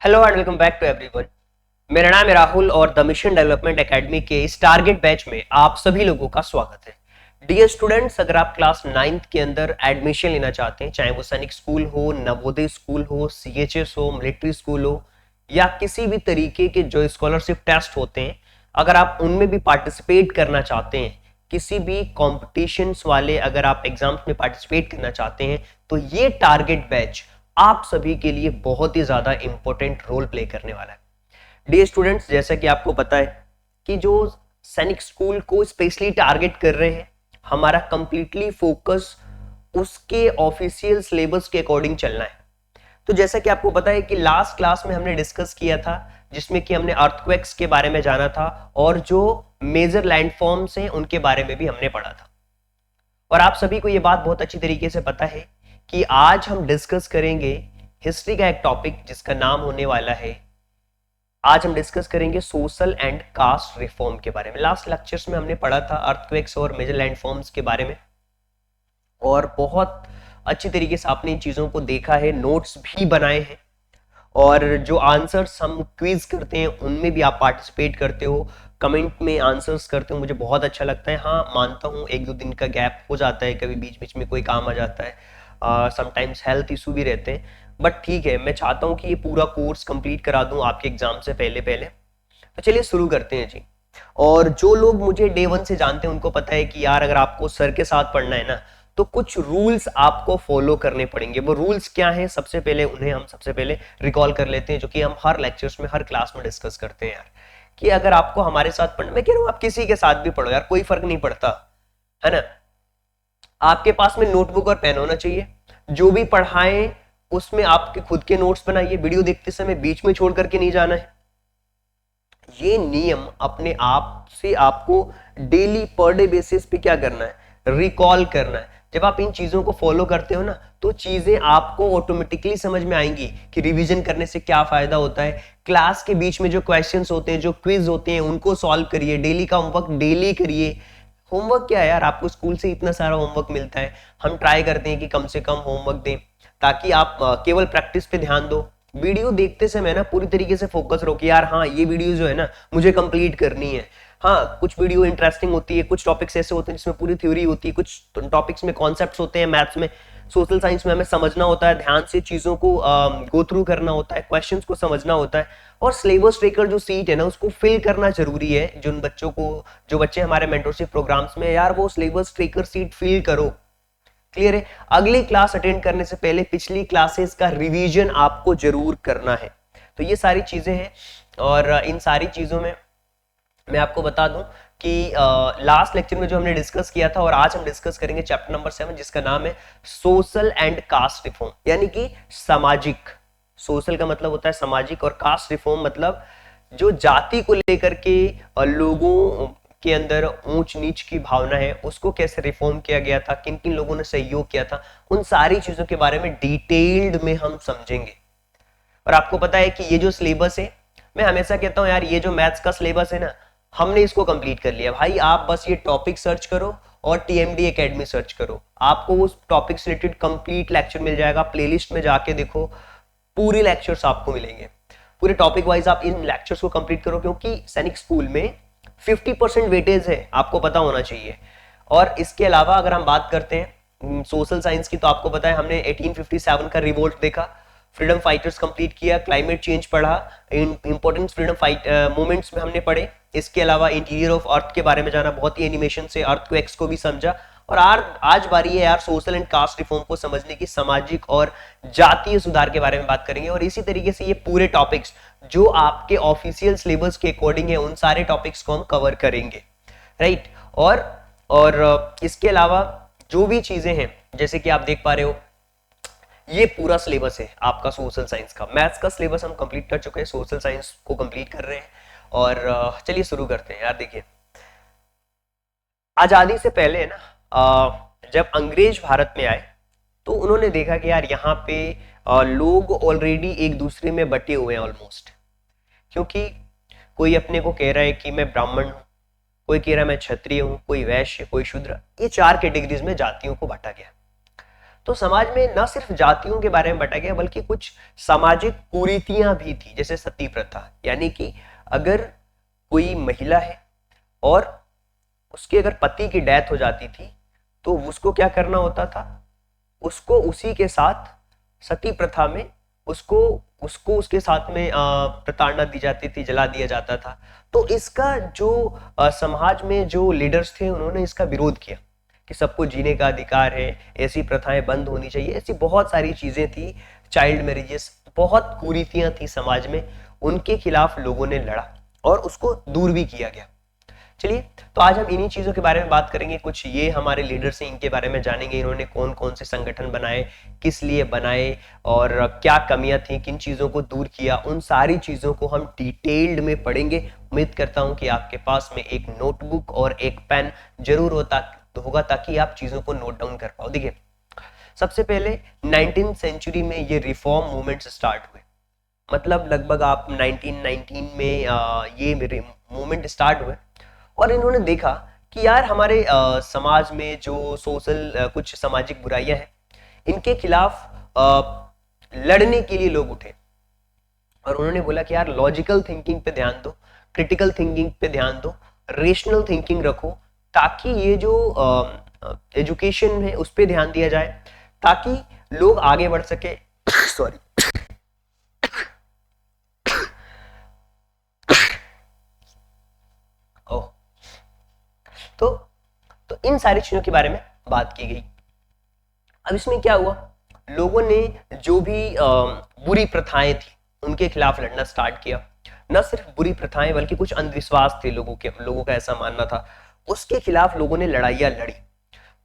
Hello and welcome back to everyone. मेरा नाम है राहुल और द मिशन डेवलपमेंट एकेडमी के इस टारगेट बैच में आप सभी लोगों का स्वागत है। डियर स्टूडेंट्स, अगर आप क्लास 9th के अंदर एडमिशन लेना चाहते हैं, चाहे वो सैनिक स्कूल हो, नवोदय स्कूल हो, सीएचएस हो, मिलिट्री स्कूल हो या किसी भी तरीके के जो स्कॉलरशिप टेस्ट होते हैं, अगर आप उनमें भी पार्टिसिपेट करना चाहते हैं, किसी भी कॉम्पिटिशन्स वाले अगर आप एग्जाम्स में पार्टिसिपेट करना चाहते हैं, तो ये टारगेट बैच आप सभी के लिए बहुत ही ज्यादा इंपॉर्टेंट रोल प्ले करने वाला है। डियर स्टूडेंट्स, जैसा कि आपको पता है कि जो सैनिक स्कूल को स्पेशली टारगेट कर रहे हैं, हमारा कंप्लीटली फोकस उसके ऑफिशियल सिलेबस के अकॉर्डिंग चलना है। तो जैसा कि आपको पता है कि लास्ट क्लास में हमने डिस्कस किया था, जिसमें कि हमने अर्थक्वेक्स के बारे में जाना था और जो मेजर लैंडफॉर्म्स हैं उनके बारे में भी हमने पढ़ा था। और आप सभी को यह बात बहुत अच्छी तरीके से पता है कि आज हम डिस्कस करेंगे हिस्ट्री का एक टॉपिक जिसका नाम होने वाला है, आज हम डिस्कस करेंगे सोशल एंड कास्ट रिफॉर्म के बारे में। लास्ट लेक्चर्स में हमने पढ़ा था अर्थक्वेक्स और मेजर लैंडफॉर्म्स के बारे में और बहुत अच्छी तरीके से आपने इन चीजों को देखा है, नोट्स भी बनाए हैं और जो आंसर्स हम क्विज करते हैं उनमें भी आप पार्टिसिपेट करते हो, कमेंट में आंसर्स करते हो, मुझे बहुत अच्छा लगता है। हाँ, मानता हूँ एक दो दिन का गैप हो जाता है, कभी बीच बीच में कोई काम आ जाता है, समटाइम्स हेल्थ इशू भी रहते हैं, बट ठीक है, मैं चाहता हूँ कि ये पूरा कोर्स कंप्लीट करा दूँ आपके एग्जाम से पहले पहले। तो चलिए शुरू करते हैं जी। और जो लोग मुझे डे 1 से जानते हैं उनको पता है कि यार अगर आपको सर के साथ पढ़ना है ना, तो कुछ रूल्स आपको फॉलो करने पड़ेंगे। वो रूल्स क्या हैं, सबसे पहले उन्हें हम सबसे पहले रिकॉल कर लेते हैं, जो कि हम हर लेक्चर्स में, हर क्लास में डिस्कस करते हैं यार, कि अगर आपको हमारे साथ पढ़ना, मैं कह रहा हूँ आप किसी के साथ भी पढ़ो यार, कोई फर्क नहीं पड़ता, है ना। आपके पास में नोटबुक और पेन होना चाहिए। जो भी पढ़ाएं उसमें आपके खुद के नोट्स बनाइए, वीडियो देखते समय बीच में छोड़ करके नहीं जाना है। ये नियम अपने आप से आपको डेली पर डे बेसिस पे क्या करना है, रिकॉल करना है। जब आप इन चीजों को फॉलो करते हो ना, तो चीजें आपको ऑटोमेटिकली समझ में आएंगी कि रिवीजन करने से क्या फायदा होता है। क्लास के बीच में जो क्वेश्चंस होते हैं, जो क्विज होते हैं, उनको सॉल्व करिए। डेली का होमवर्क डेली करिए। होमवर्क क्या है यार, आपको स्कूल से इतना सारा होमवर्क मिलता है, हम ट्राई करते हैं कि कम से कम होमवर्क दें, ताकि आप केवल प्रैक्टिस पे ध्यान दो। वीडियो देखते समय ना पूरी तरीके से फोकस रहो कि यार हाँ, ये वीडियो जो है ना मुझे कंप्लीट करनी है। हाँ, कुछ वीडियो इंटरेस्टिंग होती है, कुछ टॉपिक्स ऐसे होते हैं जिसमें पूरी थ्योरी होती है, कुछ टॉपिक्स में कॉन्सेप्ट्स होते हैं, मैथ्स में, सोशल साइंस में हमें समझना होता है, ध्यान से चीजों को गो थ्रू करना होता है, क्वेश्चंस को समझना होता है। और सिलेबस ट्रेकर जो सीट है ना, उसको फिल करना जरूरी है। जिन बच्चों को, जो बच्चे हमारे मेंटरशिप प्रोग्राम्स में, यार वो सिलेबस ट्रेकर सीट फिल करो। क्लियर है। अगली क्लास अटेंड करने से पहले पिछली क्लासेस का रिवीजन आपको जरूर करना है। तो ये सारी चीजें हैं और इन सारी चीजों में मैं आपको बता दूं कि लास्ट लेक्चर में जो हमने डिस्कस किया था, और आज हम डिस्कस करेंगे चैप्टर नंबर 7 जिसका नाम है सोशल एंड कास्ट रिफॉर्म, यानी कि सामाजिक। सोशल का मतलब होता है सामाजिक और कास्ट रिफॉर्म मतलब जो जाति को लेकर के लोगों के अंदर ऊंच नीच की भावना है, उसको कैसे रिफॉर्म किया गया था, किन किन लोगों ने सहयोग किया था, उन सारी चीजों के बारे में डिटेल्ड में हम समझेंगे। और आपको पता है कि ये जो सिलेबस है, मैं हमेशा कहता हूं यार, ये जो मैथ्स का सिलेबस है ना, हमने इसको कंप्लीट कर लिया भाई। आप बस ये टॉपिक सर्च करो और टीएमडी एकेडमी सर्च करो, आपको उस टॉपिक से रिलेटेड कंप्लीट लेक्चर मिल जाएगा। प्लेलिस्ट में जाके देखो, पूरे लेक्चर्स आपको मिलेंगे, पूरे टॉपिक वाइज आप इन लेक्चर्स को कंप्लीट करो, क्योंकि सैनिक स्कूल में 50% वेटेज है, आपको पता होना चाहिए। और इसके अलावा अगर हम बात करते हैं सोशल साइंस की, तो आपको पता है हमने 1857 का रिवोल्ट देखा, फ्रीडम फाइटर्स कंप्लीट किया, क्लाइमेट चेंज पढ़ा, इंपॉर्टेंट फ्रीडम फाइट मूवमेंट्स में हमने पढ़े। इसके अलावा इंटीरियर ऑफ अर्थ के बारे में जाना, बहुत ही एनिमेशन से अर्थक्वेक्स को भी समझा। और आज बारी है यार सोशल एंड कास्ट रिफॉर्म को समझने की, सामाजिक और जातीय सुधार के बारे में बात करेंगे। और इसी तरीके से ये पूरे टॉपिक्स जो आपके ऑफिशियल सिलेबस के अकॉर्डिंग है, उन सारे टॉपिक्स को हम कवर करेंगे, राइट। और इसके अलावा जो भी चीजें हैं, जैसे कि आप देख पा रहे हो, ये पूरा सिलेबस है आपका सोशल साइंस का। मैथ्स का सिलेबस हम कंप्लीट कर चुके हैं, सोशल साइंस को कंप्लीट कर रहे हैं। और चलिए शुरू करते हैं यार। देखिए, आजादी से पहले ना, जब अंग्रेज भारत में आए, तो उन्होंने देखा कि यार यहाँ पे लोग ऑलरेडी एक दूसरे में बटे हुए हैं ऑलमोस्ट, क्योंकि कोई अपने को कह रहा है कि मैं ब्राह्मण हूँ, कोई कह रहा है मैं क्षत्रिय हूँ, कोई वैश्य, कोई शूद्र। ये 4 कैटेगरीज में जातियों को बांटा गया। तो समाज में न सिर्फ जातियों के बारे में बांटा गया बल्कि कुछ सामाजिक कुरीतियां भी थी, जैसे सती प्रथा, यानी कि अगर कोई महिला है और उसके अगर पति की डेथ हो जाती थी तो उसको क्या करना होता था, उसको उसी के साथ सती प्रथा में उसको उसको उसके साथ में प्रताड़ना दी जाती थी, जला दिया जाता था। तो इसका जो समाज में जो लीडर्स थे उन्होंने इसका विरोध किया कि सबको जीने का अधिकार है, ऐसी प्रथाएं बंद होनी चाहिए, ऐसी बहुत सारी चीजें थी, चाइल्ड मैरिजेस, बहुत कुरीतियां थी समाज में, उनके खिलाफ लोगों ने लड़ा और उसको दूर भी किया गया। चलिए, तो आज हम इन्हीं चीजों के बारे में बात करेंगे, कुछ ये हमारे लीडर्स हैं इनके बारे में जानेंगे, इन्होंने कौन कौन से संगठन बनाए, किस लिए बनाए और क्या कमियां थी, किन चीजों को दूर किया, उन सारी चीजों को हम डिटेल्ड में पढ़ेंगे। उम्मीद करता हूं कि आपके पास में एक नोटबुक और एक पेन जरूर होगा ताकि आप चीजों को नोट डाउन कर पाओ। देखिए, सबसे पहले 19th सेंचुरी में ये रिफॉर्म मूवमेंट्स स्टार्ट हुए, मतलब लगभग आप 1919 में ये मूवमेंट स्टार्ट हुए और इन्होंने देखा कि यार हमारे समाज में जो सोशल कुछ सामाजिक बुराइयां हैं इनके खिलाफ लड़ने के लिए लोग उठे और उन्होंने बोला कि यार लॉजिकल थिंकिंग पे ध्यान दो, क्रिटिकल थिंकिंग पे ध्यान दो, रेशनल थिंकिंग रखो, ताकि ये जो एजुकेशन है उस पर ध्यान दिया जाए ताकि लोग आगे बढ़ सके। सॉरी, ओह, तो इन सारी चीजों के बारे में बात की गई। अब इसमें क्या हुआ, लोगों ने जो भी बुरी प्रथाएं थी उनके खिलाफ लड़ना स्टार्ट किया। न सिर्फ बुरी प्रथाएं बल्कि कुछ अंधविश्वास थे लोगों का ऐसा मानना था, उसके खिलाफ लोगों ने लड़ाइयां लड़ी।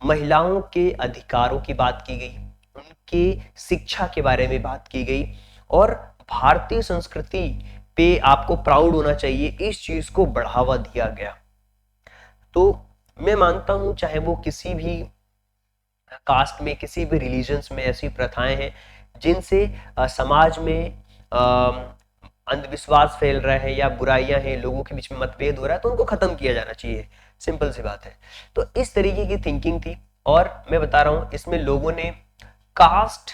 महिलाओं के अधिकारों की बात की गई, उनके शिक्षा के बारे में बात की गई और भारतीय संस्कृति पे आपको प्राउड होना चाहिए, इस चीज को बढ़ावा दिया गया। तो मैं मानता हूं चाहे वो किसी भी कास्ट में, किसी भी रिलीजन्स में ऐसी प्रथाएं हैं जिनसे समाज में अंधविश्वास फैल रहा है या बुराइयां हैं, लोगों के बीच में मतभेद हो रहा है, तो उनको खत्म किया जाना चाहिए। सिंपल सी बात है। तो इस तरीके की थिंकिंग थी और मैं बता रहा हूं इसमें लोगों ने कास्ट,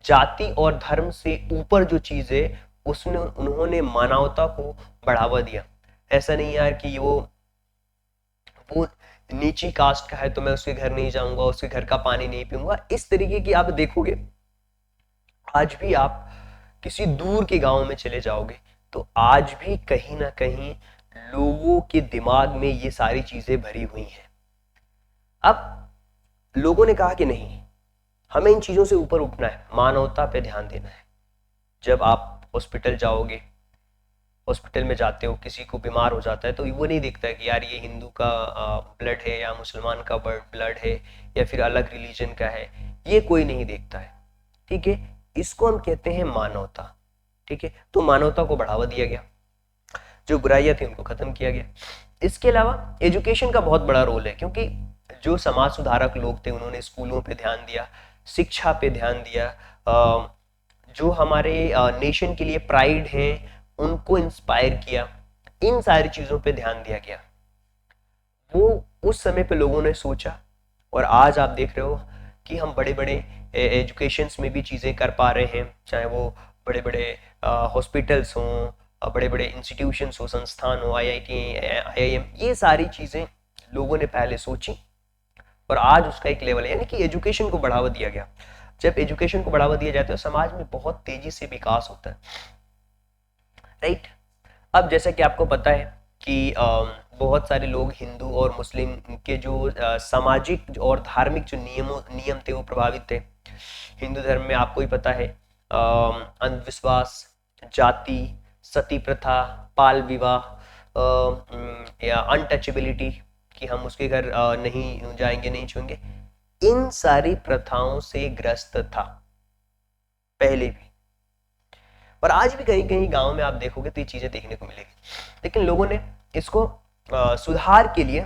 जाति और धर्म से ऊपर जो चीज है उसने उन्होंने मानवता को बढ़ावा दिया। ऐसा नहीं यार कि वो नीची कास्ट का है तो मैं उसके घर नहीं जाऊंगा, उसके घर का पानी नहीं पीऊंगा, इस तरीके की आप देखोगे। आज भी आप किसी दूर के गांव में चले जाओगे तो आज भी कहीं ना कहीं लोगों के दिमाग में ये सारी चीजें भरी हुई हैं। अब लोगों ने कहा कि नहीं, हमें इन चीजों से ऊपर उठना है, मानवता पे ध्यान देना है। जब आप हॉस्पिटल जाओगे, हॉस्पिटल में जाते हो, किसी को बीमार हो जाता है तो वो नहीं देखता है कि यार ये हिंदू का ब्लड है या मुसलमान का ब्लड है या फिर अलग रिलीजन का है, ये कोई नहीं देखता है। ठीक है, इसको हम कहते हैं मानवता। ठीक है, तो मानवता को बढ़ावा दिया गया, जो बुराइयां थी उनको खत्म किया गया। इसके अलावा एजुकेशन का बहुत बड़ा रोल है, क्योंकि जो समाज सुधारक लोग थे उन्होंने स्कूलों पे ध्यान दिया, शिक्षा पे ध्यान दिया, जो हमारे नेशन के लिए प्राइड है उनको इंस्पायर किया, इन सारी चीजों पे ध्यान दिया गया। वो उस समय पे लोगों ने सोचा और आज आप देख रहे हो कि हम बड़े बड़े एजुकेशंस में भी चीजें कर पा रहे हैं, चाहे वो बड़े बड़े हॉस्पिटल्स हों, बड़े बड़े इंस्टीट्यूशंस हो, संस्थान हो, IIT, IIM, ये सारी चीजें लोगों ने पहले सोची और आज उसका एक लेवल है, यानी कि एजुकेशन को बढ़ावा दिया गया। जब एजुकेशन को बढ़ावा दिया जाता है तो समाज में बहुत तेजी से विकास होता है, राइट। अब जैसा कि आपको पता है कि बहुत सारे लोग हिंदू और मुस्लिम के जो सामाजिक और धार्मिक जो नियम थे वो प्रभावित थे। हिंदू धर्म में आपको ही पता है अंधविश्वास, जाति, सती प्रथा, बाल विवाह या अनटचेबिलिटी कि हम उसके घर नहीं जाएंगे, नहीं छूएंगे, इन सारी प्रथाओं से ग्रस्त था पहले भी। पर आज भी कहीं कहीं गांव में आप देखोगे तो ये चीजें देखने को मिलेगी, लेकिन लोगों ने इसको सुधार के लिए,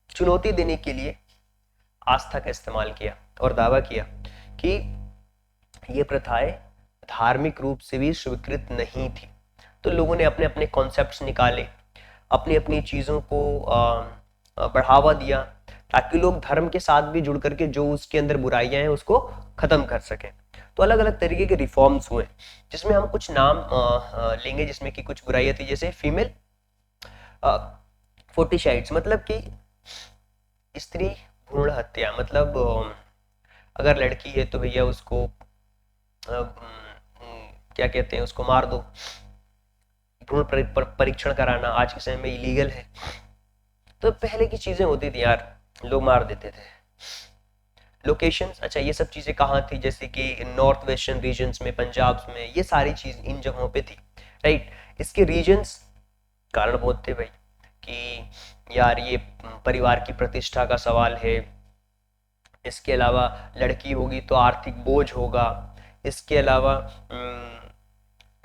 चुनौती देने के लिए आस्था का इस्तेमाल किया और दावा किया कि ये प्रथाएं धार्मिक रूप से भी स्वीकृत नहीं थी। तो लोगों ने अपने अपने कॉन्सेप्ट्स निकाले, अपनी अपनी चीजों को बढ़ावा दिया ताकि लोग धर्म के साथ भी जुड़ करके जो उसके अंदर बुराइयां हैं उसको खत्म कर सकें। तो अलग अलग तरीके के रिफॉर्म्स हुए, जिसमें हम कुछ नाम लेंगे, जिसमें कि कुछ बुराइयां थी, जैसे फीमेल फोर्टिसाइड्स, मतलब कि स्त्री भ्रूण हत्या, मतलब अगर लड़की है तो भैया उसको क्या कहते हैं, उसको मार दो। भ्रूण परीक्षण कराना आज के समय में इलीगल है। तो पहले की चीजें होती थी यार, लोग मार देते थे। लोकेशंस, अच्छा ये सब चीजें कहाँ थी, जैसे कि नॉर्थ वेस्टर्न रीजन्स में, पंजाब में, ये सारी चीज इन जगहों पे थी, राइट। इसके रीजन्स कारण बहुत थे भाई, कि यार ये परिवार की प्रतिष्ठा का सवाल है, इसके अलावा लड़की होगी तो आर्थिक बोझ होगा, इसके अलावा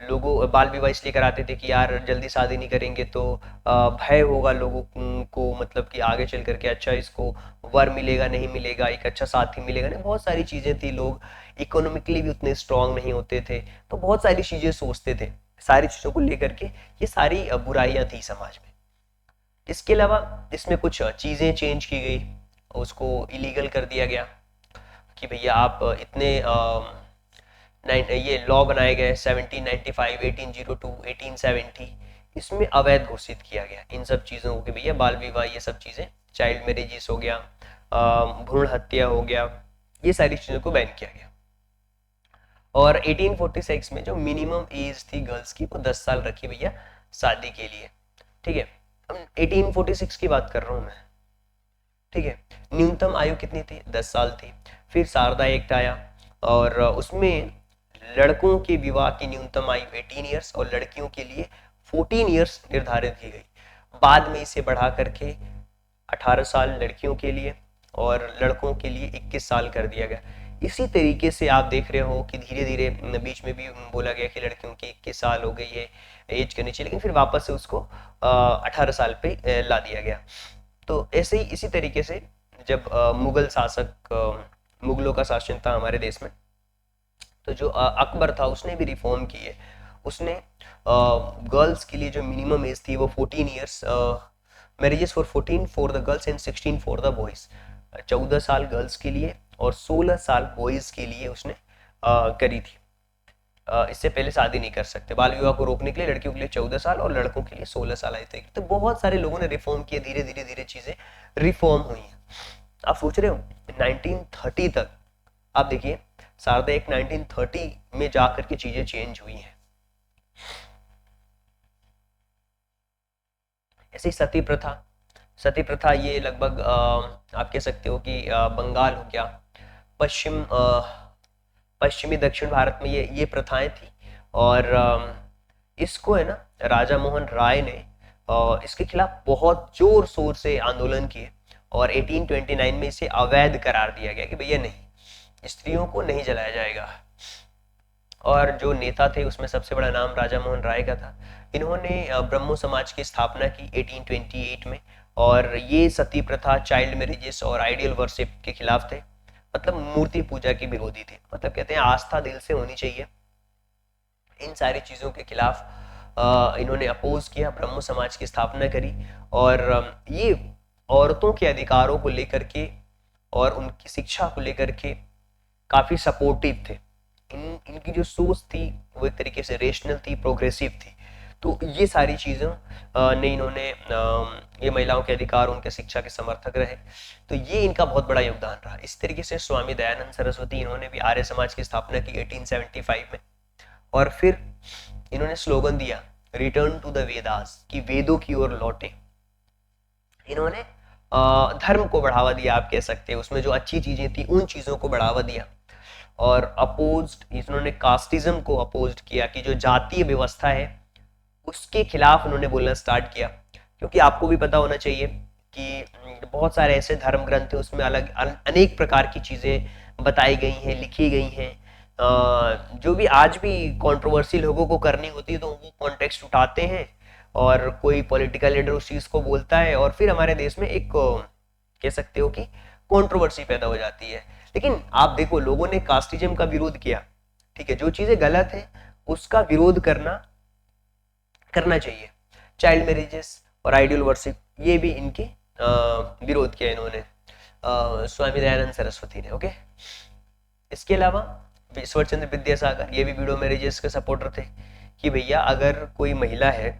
लोगों बाल विवाह इसलिए कराते थे कि यार जल्दी शादी नहीं करेंगे तो भय होगा लोगों को, मतलब कि आगे चल करके अच्छा इसको वर मिलेगा नहीं मिलेगा, एक अच्छा साथी मिलेगा नहीं, बहुत सारी चीजें थी। लोग इकोनॉमिकली भी उतने स्ट्रांग नहीं होते थे, तो बहुत सारी चीजें सोचते थे, सारी चीजों को लेकर के ये सारी बुराइयां थी समाज में। इसके अलावा इसमें कुछ चीजें चेंज की गई, उसको इलीगल कर दिया गया कि भैया आप इतने ये लॉ बनाए गए 1795, 1802, 1870, इसमें अवैध घोषित किया गया इन सब चीज़ों को कि भैया बाल विवाह, ये सब चीज़ें, चाइल्ड मैरिजेस हो गया, भ्रूण हत्या हो गया, ये सारी चीज़ों को बैन किया गया। और 1846 में जो मिनिमम एज थी गर्ल्स की वो 10 साल रखी भैया शादी के लिए, ठीक है। अब 1846 की बात कर रहा हूँ मैं, ठीक है। न्यूनतम आयु कितनी थी, 10 साल थी। फिर शारदा एक्ट आया और उसमें लड़कों के विवाह की न्यूनतम आयु 18 ईयर्स और लड़कियों के लिए 14 ईयर्स निर्धारित की गई। बाद में इसे बढ़ा करके 18 साल लड़कियों के लिए और लड़कों के लिए 21 साल कर दिया गया। इसी तरीके से आप देख रहे हो कि धीरे धीरे बीच में भी बोला गया कि लड़कियों की 21 साल हो गई है एज करनी चाहिए, लेकिन फिर वापस से उसको 18 साल पे ला दिया गया। तो ऐसे ही इसी तरीके से जब मुगल शासक, मुगलों का शासन था हमारे देश में, तो जो अकबर था उसने भी रिफॉर्म किए। उसने गर्ल्स के लिए जो मिनिमम एज थी वो 14 years, marriages for 14 for the girls and 16 for the boys, 14 साल गर्ल्स के लिए और 16 साल बॉयज के लिए उसने करी थी। इससे पहले शादी नहीं कर सकते, बाल विवाह को रोकने के लिए लड़कियों के लिए 14 साल और लड़कों के लिए 16 साल आए थे। तो बहुत सारे लोगों ने रिफॉर्म किए, धीरे धीरे धीरे चीजें रिफॉर्म हुई हैं। आप सोच रहे हो 1930 तक, आप देखिए शारदा एक 1930 में जाकर के चीजें चेंज हुई हैं। ऐसे सती प्रथा, सती प्रथा ये लगभग आप कह सकते हो कि बंगाल हो गया, पश्चिमी दक्षिण भारत में ये प्रथाएं थी। और इसको है ना राजा मोहन राय ने इसके खिलाफ बहुत जोर शोर से आंदोलन किए और 1829 में इसे अवैध करार दिया गया कि भैया नहीं, स्त्रियों को नहीं जलाया जाएगा। और जो नेता थे उसमें सबसे बड़ा नाम राजा मोहन राय का था। इन्होंने ब्रह्मो समाज की स्थापना की 1828 में, और ये सती प्रथा, चाइल्ड मैरिजेस और आइडियल वर्शिप के खिलाफ थे, मतलब मूर्ति पूजा के विरोधी थे। मतलब कहते हैं आस्था दिल से होनी चाहिए। इन सारी चीज़ों के खिलाफ इन्होंने अपोज किया, ब्रह्मो समाज की स्थापना करी। और ये औरतों के अधिकारों को लेकर के और उनकी शिक्षा को लेकर के काफ़ी सपोर्टिव थे। इनकी जो सोच थी वो एक तरीके से रेशनल थी, प्रोग्रेसिव थी। तो ये सारी चीज़ों ने इन्होंने ये महिलाओं के अधिकार, उनके शिक्षा के समर्थक रहे। तो ये इनका बहुत बड़ा योगदान रहा। इस तरीके से स्वामी दयानंद सरस्वती, इन्होंने भी आर्य समाज की स्थापना की 1875 में। और फिर इन्होंने स्लोगन दिया रिटर्न टू द वेदास, कि वेदों की ओर लौटे। इन्होंने धर्म को बढ़ावा दिया, आप कह सकते हैं। उसमें जो अच्छी चीजें थी उन चीजों को बढ़ावा दिया। और अपोज्ड, इन्होंने कास्टिज्म को अपोज्ड किया, कि जो जातीय व्यवस्था है उसके खिलाफ उन्होंने बोलना स्टार्ट किया। क्योंकि आपको भी पता होना चाहिए कि बहुत सारे ऐसे धर्म ग्रंथ हैं, उसमें अलग अनेक प्रकार की चीजें बताई गई हैं, लिखी गई हैं, जो भी आज भी कंट्रोवर्सी लोगों को करनी होती है तो वो कॉन्टेक्स्ट उठाते हैं और कोई पॉलिटिकल लीडर उस चीज को बोलता है और फिर हमारे देश में एक कह सकते हो कि कंट्रोवर्सी पैदा हो जाती है। लेकिन आप देखो, लोगों ने कास्टिज्म का विरोध किया, ठीक है, जो चीजें गलत है उसका विरोध करना चाहिए। चाइल्ड मैरिजेस और आइडियल वर्शिप, ये भी इनके विरोध किया इन्होंने। स्वामी दयानंद सरस्वती ने। ओके, इसके अलावा ईश्वर चंद्र विद्यासागर, ये भी वीडियो मैरिजेस के सपोर्टर थे कि भैया अगर कोई महिला है,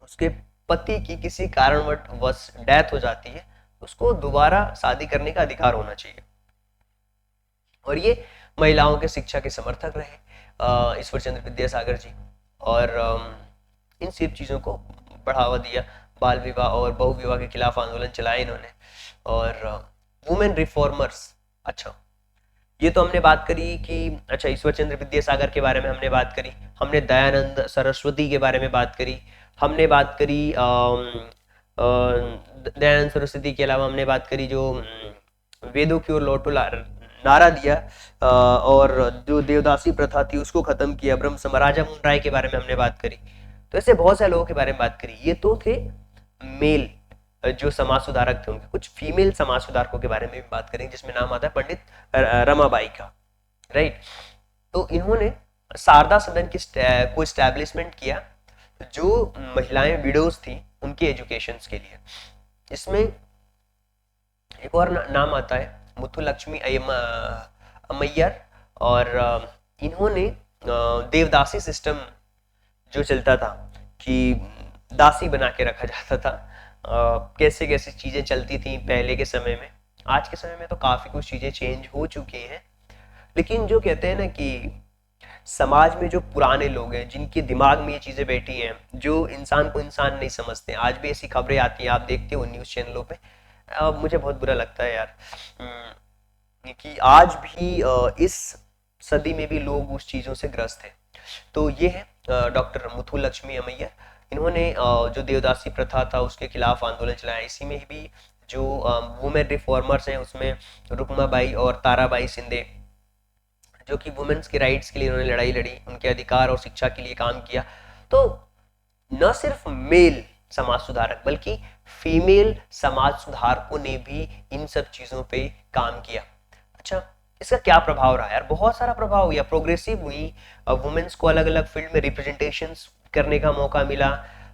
उसके पति की किसी कारणवश डेथ हो जाती है, उसको दोबारा शादी करने का अधिकार होना चाहिए। और ये महिलाओं के शिक्षा के समर्थक रहे ईश्वर चंद्र विद्यासागर जी। और इन सब चीज़ों को बढ़ावा दिया। बाल विवाह और बहु विवाह के खिलाफ आंदोलन चलाए इन्होंने। और वुमेन रिफॉर्मर्स, अच्छा ये तो हमने बात करी कि अच्छा ईश्वर चंद्र विद्यासागर के बारे में हमने बात करी, हमने दयानंद सरस्वती के बारे में बात करी, हमने बात करी दयानंद सरस्वती के अलावा हमने बात करी जो वेदों की ओर लौटो नारा दिया और जो देवदासी प्रथा थी उसको खत्म किया, ब्रह्म महाराजा मोहन राय के बारे में हमने बात करी। तो ऐसे बहुत सारे लोगों के बारे में बात करी। ये तो थे मेल जो समाज सुधारक थे। उनके कुछ फीमेल समाज सुधारकों के बारे में भी बात करेंगे, जिसमें नाम आता है पंडित रमाबाई का, राइट। तो इन्होंने शारदा सदन की को एस्टैब्लिशमेंट किया जो महिलाएं विडोज थी उनके एजुकेशन के लिए। इसमें एक और नाम आता है मुथुलक्ष्मी अम्मैयर। और इन्होंने देवदासी सिस्टम जो चलता था कि दासी बना के रखा जाता था, कैसे कैसे चीजें चलती थी पहले के समय में। आज के समय में तो काफी कुछ चीजें चेंज हो चुकी हैं, लेकिन जो कहते हैं ना कि समाज में जो पुराने लोग हैं जिनके दिमाग में ये चीजें बैठी हैं, जो इंसान को इंसान नहीं समझते, आज भी ऐसी खबरें आती हैं, आप देखते हो न्यूज चैनलों पे। मुझे बहुत बुरा लगता है यार कि आज भी इस सदी में भी लोग उस चीजों से ग्रस्त हैं। तो ये है डॉक्टर मुथुलक्ष्मी अम्मैयर। इन्होंने जो देवदासी प्रथा था उसके खिलाफ आंदोलन चलाया। इसी में भी जो वुमेन रिफॉर्मर्स हैं उसमें रुक्माबाई और ताराबाई शिंदे, जो कि वुमेन्स के राइट्स के लिए उन्होंने लड़ाई लड़ी, उनके अधिकार और शिक्षा के लिए काम किया। तो न सिर्फ मेल समाज सुधारक बल्कि फीमेल समाज सुधारकों ने भी इन सब चीजों पे काम किया। अच्छा, इसका क्या प्रभाव रहा यार? बहुत सारा प्रभाव हुआ, प्रोग्रेसिव हुई, वुमेन्स को अलग अलग फील्ड में रिप्रेजेंटेशन करने का मौका मिला।